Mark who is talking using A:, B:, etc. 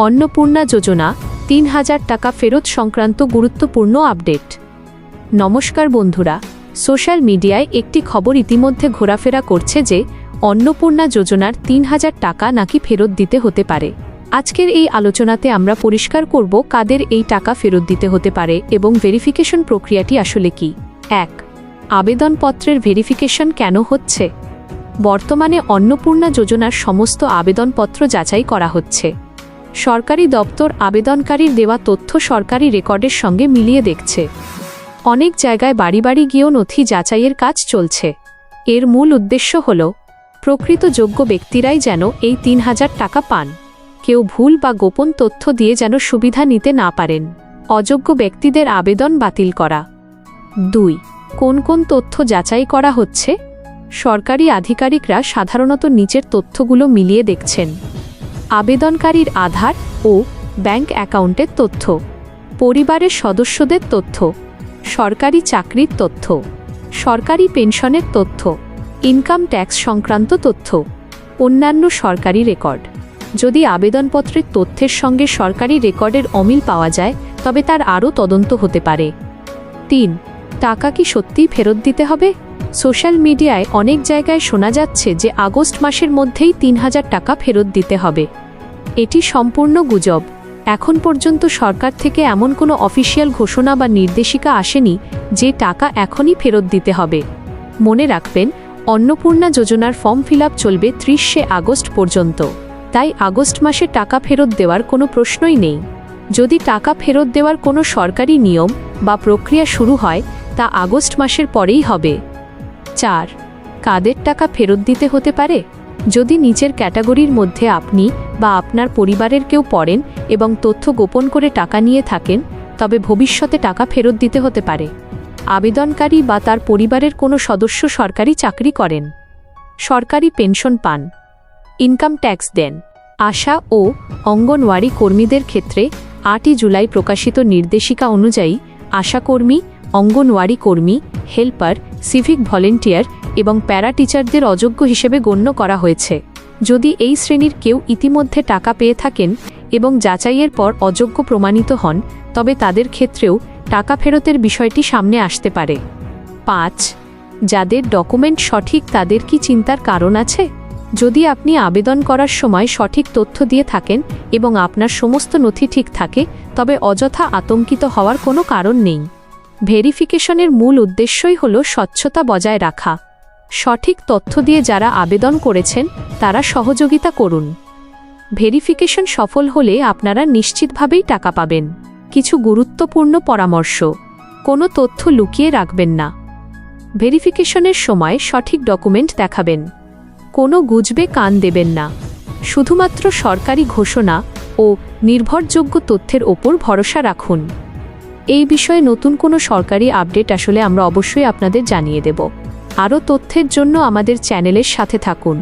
A: অন্নপূর্ণা যোজনা ৩,০০০ টাকা ফেরত সংক্রান্ত গুরুত্বপূর্ণ আপডেট। নমস্কার বন্ধুরা, সোশ্যাল মিডিয়ায় একটি খবর ইতিমধ্যে ঘোরাফেরা করছে যে অন্নপূর্ণা যোজনার ৩,০০০ টাকা নাকি ফেরত দিতে হতে পারে। আজকের এই আলোচনাতে আমরা পরিষ্কার করব কাদের এই টাকা ফেরত দিতে হতে পারে এবং ভেরিফিকেশন প্রক্রিয়াটি আসলে কি। ১. আবেদনপত্রের ভেরিফিকেশন কেন হচ্ছে? বর্তমানে অন্নপূর্ণা যোজনার সমস্ত আবেদনপত্র যাচাই করা হচ্ছে। সরকারি দপ্তর আবেদনকারীর দেওয়া তথ্য সরকারি রেকর্ডের সঙ্গে মিলিয়ে দেখছে। অনেক জায়গায় বাড়ি বাড়ি গিয়েও নথি যাচাইয়ের কাজ চলছে। এর মূল উদ্দেশ্য হল প্রকৃত যোগ্য ব্যক্তিরাই যেন এই ৩,০০০ টাকা পান। কেউ ভুল বা গোপন তথ্য দিয়ে যেন সুবিধা নিতে না পারেন। অযোগ্য ব্যক্তিদের আবেদন বাতিল করা। ২. কোন কোন তথ্য যাচাই করা হচ্ছে? সরকারি আধিকারিকরা সাধারণত নিচের তথ্যগুলো মিলিয়ে দেখছেন: আবেদনকারীর আধার ও ব্যাংক অ্যাকাউন্টের তথ্য, পরিবারের সদস্যদের তথ্য, সরকারি চাকরির তথ্য, সরকারি পেনশনের তথ্য, ইনকাম ট্যাক্স সংক্রান্ত তথ্য, অন্যান্য সরকারি রেকর্ড। যদি আবেদনপত্রের তথ্যের সঙ্গে সরকারি রেকর্ডের অমিল পাওয়া যায় তবে তার আরও তদন্ত হতে পারে। ৩. টাকা কি সত্যিই ফেরত দিতে হবে? সোশ্যাল মিডিয়ায় অনেক জায়গায় শোনা যাচ্ছে যে আগস্ট মাসের মধ্যেই ৩,০০০ টাকা ফেরত দিতে হবে। এটি সম্পূর্ণ গুজব। এখন পর্যন্ত সরকার থেকে এমন কোনো অফিসিয়াল ঘোষণা বা নির্দেশিকা আসেনি যে টাকা এখনই ফেরত দিতে হবে। মনে রাখবেন, অন্নপূর্ণা যোজনার ফর্ম ফিল আপ চলবে ৩০শে আগস্ট পর্যন্ত, তাই আগস্ট মাসে টাকা ফেরত দেওয়ার কোনো প্রশ্নই নেই। যদি টাকা ফেরত দেওয়ার কোনো সরকারি নিয়ম বা প্রক্রিয়া শুরু হয় তা আগস্ট মাসের পরেই হবে। ৪. কাদের টাকা ফেরত দিতে হতে পারে? যদি নিচের ক্যাটাগরির মধ্যে আপনি বা আপনার পরিবারের কেউ পড়েন এবং তথ্য গোপন করে টাকা নিয়ে থাকেন, তবে ভবিষ্যতে টাকা ফেরত দিতে হতে পারে। আবেদনকারী বা তার পরিবারের কোনো সদস্য সরকারি চাকরি করেন, সরকারি পেনশন পান, ইনকাম ট্যাক্স দেন। আশা ও অঙ্গনওয়াড়ি কর্মীদের ক্ষেত্রে ৮ই জুলাই প্রকাশিত নির্দেশিকা অনুযায়ী আশাকর্মী, অঙ্গনওয়াড়ি কর্মী, হেল্পার, সিভিক ভলেন্টিয়ার এবং প্যারা টিচারদের অযোগ্য হিসেবে গণ্য করা হয়েছে। যদি এই শ্রেণীর কেউ ইতিমধ্যে টাকা পেয়ে থাকেন এবং যাচাইয়ের পর অযোগ্য প্রমাণিত হন, তবে তাদের ক্ষেত্রেও টাকা ফেরতের বিষয়টি সামনে আসতে পারে। ৫. যাদের ডকুমেন্ট সঠিক তাদের কি চিন্তার কারণ আছে? যদি আপনি আবেদন করার সময় সঠিক তথ্য দিয়ে থাকেন এবং আপনার সমস্ত নথি ঠিক থাকে, তবে অযথা আতঙ্কিত হওয়ার কোনো কারণ নেই। ভেরিফিকেশনের মূল উদ্দেশ্যই হল স্বচ্ছতা বজায় রাখা। সঠিক তথ্য দিয়ে যারা আবেদন করেছেন তারা সহযোগিতা করুন। ভেরিফিকেশন সফল হলে আপনারা নিশ্চিতভাবেই টাকা পাবেন। কিছু গুরুত্বপূর্ণ পরামর্শ: কোনো তথ্য লুকিয়ে রাখবেন না। ভেরিফিকেশনের সময় সঠিক ডকুমেন্ট দেখাবেন। কোনো গুজবে কান দেবেন না। শুধুমাত্র সরকারি ঘোষণা ও নির্ভরযোগ্য তথ্যের ওপর ভরসা রাখুন। এই বিষয়ে নতুন কোনো সরকারি আপডেট আসলে আমরা অবশ্যই আপনাদের জানিয়ে দেব। আরও তথ্যের জন্য আমাদের চ্যানেলের সাথে থাকুন।